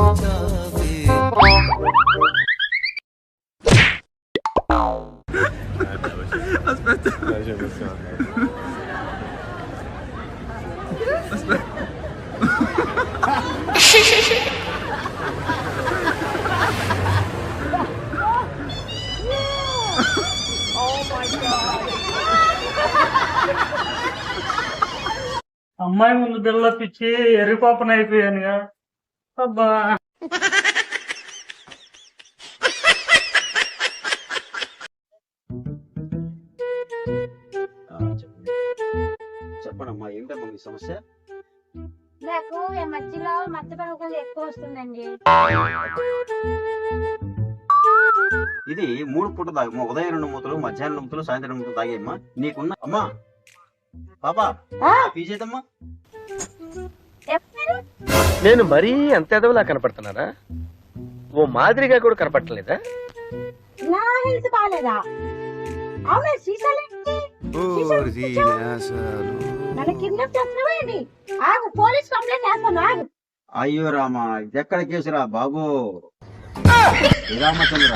Aspetta. Aspetta. అమ్మాయి ముందు buildup ఇచ్చి ఎర్రిపాపన అయిపోయానుగా. అబ్బా చెప్పండమ్మా, ఏంటమ్మా మీ సమస్య? నాకు ఈ మధ్యలో మత్తు పరుగులు ఎక్కువ వస్తుందండి. ఇది 3 పూట తాగమ్మా. ఉదయం 2 మూతలు, మధ్యాహ్నం 2 మూతలు, సాయంత్రం 2 మూతలు తాగేయమ్మా. నీకున్న అమ్మా పాపా పీజేదమ్మా. నేను మరీ అంత ఎదవలా కనపడుతున్నానా? ఓ మాదిరిగా కూడా కనపడలేదా? నా హెల్త్ బాగాలేదా? అవును, సీసాలేంటి? నన్ను కిడ్నాప్ చేస్తున్నావేంటి? ఆగు, పోలీస్ కంప్లైంట్ చేస్తాను, ఆగు. అయ్యో రామా, ఇది ఎక్కడ కేసురా బాబు? రామచంద్ర